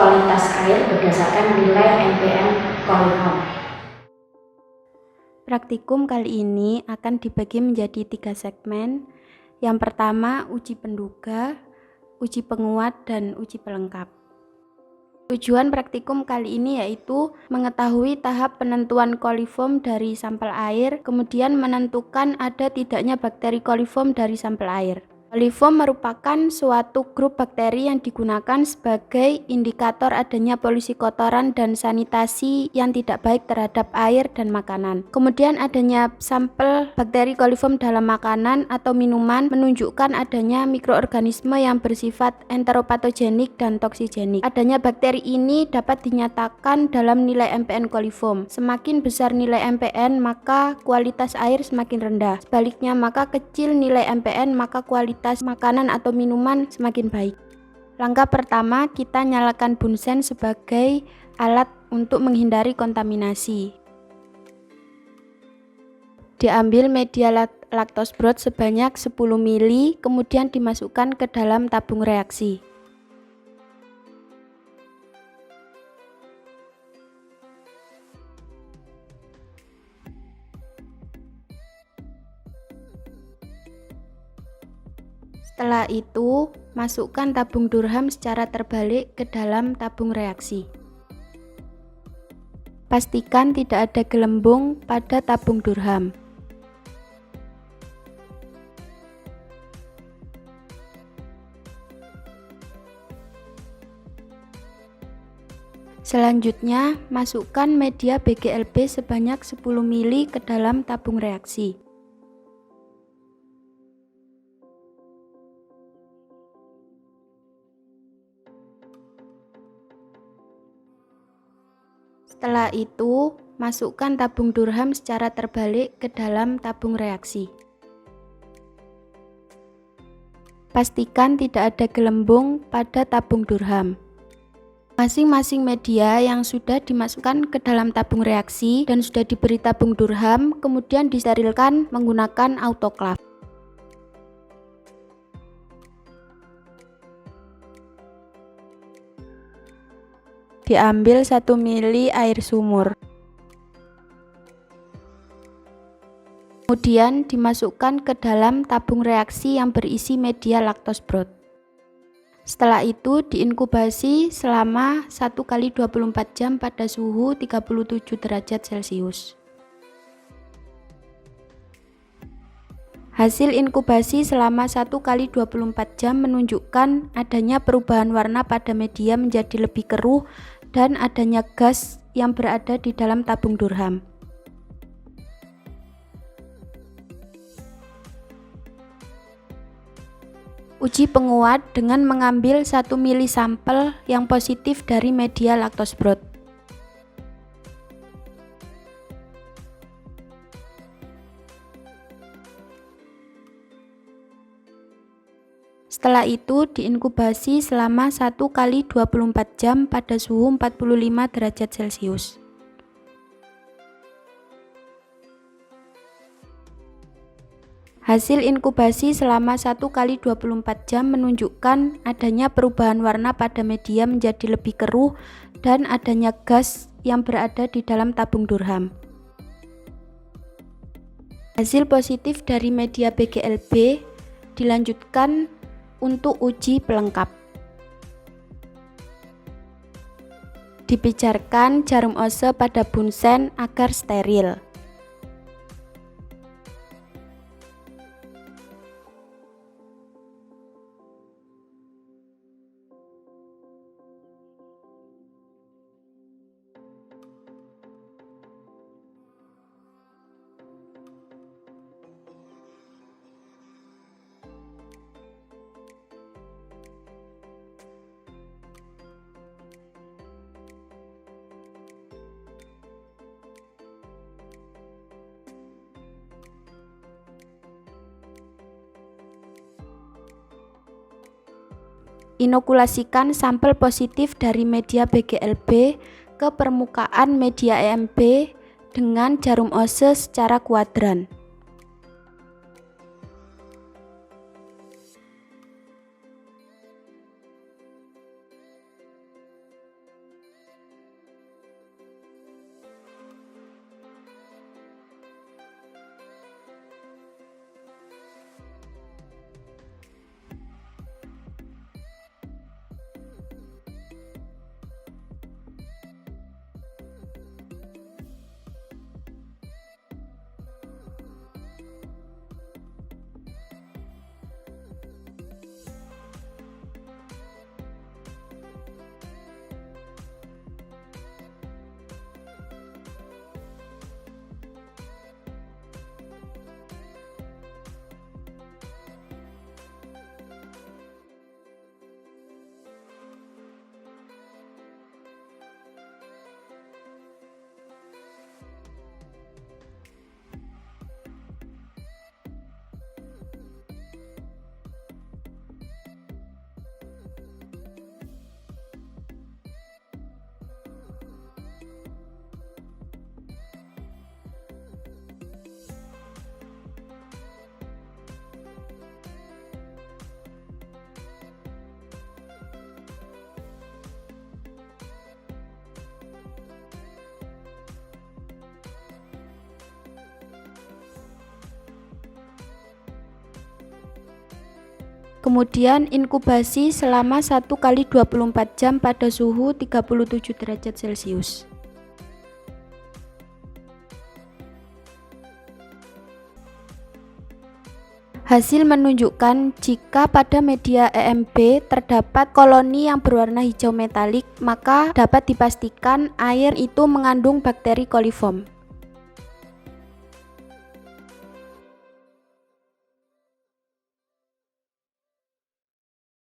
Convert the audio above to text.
kualitas air berdasarkan nilai MPN Coliform. Praktikum kali ini akan dibagi menjadi 3 segmen. Yang pertama, uji penduga, uji penguat, dan uji pelengkap. Tujuan praktikum kali ini yaitu mengetahui tahap penentuan coliform dari sampel air, kemudian menentukan ada tidaknya bakteri coliform dari sampel air. Coliform merupakan suatu grup bakteri yang digunakan sebagai indikator adanya polusi kotoran dan sanitasi yang tidak baik terhadap air dan makanan. Kemudian adanya sampel bakteri coliform dalam makanan atau minuman menunjukkan adanya mikroorganisme yang bersifat enteropatogenik dan toksigenik. Adanya bakteri ini dapat dinyatakan dalam nilai MPN coliform. Semakin besar nilai MPN, maka kualitas air semakin rendah. Sebaliknya, maka kecil nilai MPN, maka kualitas makanan atau minuman semakin baik. Langkah pertama, kita nyalakan bunsen sebagai alat untuk menghindari kontaminasi. Diambil media lactose broth sebanyak 10 ml, kemudian dimasukkan ke dalam tabung reaksi. Setelah itu, masukkan tabung durham secara terbalik ke dalam tabung reaksi. Pastikan tidak ada gelembung pada tabung durham. Selanjutnya, masukkan media BGLB sebanyak 10 ml ke dalam tabung reaksi. Setelah itu, masukkan tabung durham secara terbalik ke dalam tabung reaksi. Pastikan tidak ada gelembung pada tabung durham. Masing-masing media yang sudah dimasukkan ke dalam tabung reaksi dan sudah diberi tabung durham, kemudian disterilkan menggunakan autoclave. Diambil 1 ml air sumur. Kemudian dimasukkan ke dalam tabung reaksi yang berisi media lactose broth. Setelah itu diinkubasi selama 1 kali 24 jam pada suhu 37 derajat Celcius. Hasil inkubasi selama 1 kali 24 jam menunjukkan adanya perubahan warna pada media menjadi lebih keruh dan adanya gas yang berada di dalam tabung durham. Uji penguat dengan mengambil 1 ml sampel yang positif dari media lactose broth. Setelah itu diinkubasi selama 1 kali 24 jam pada suhu 45 derajat Celcius. Hasil inkubasi selama 1 kali 24 jam menunjukkan adanya perubahan warna pada media menjadi lebih keruh dan adanya gas yang berada di dalam tabung durham. Hasil positif dari media BGLB dilanjutkan untuk uji pelengkap. Dipijarkan jarum ose pada bunsen agar steril. Inokulasikan sampel positif dari media BGLB ke permukaan media EMB dengan jarum ose secara kuadran. Kemudian inkubasi selama 1 kali 24 jam pada suhu 37 derajat Celcius. Hasil menunjukkan jika pada media EMB terdapat koloni yang berwarna hijau metalik, maka dapat dipastikan air itu mengandung bakteri coliform.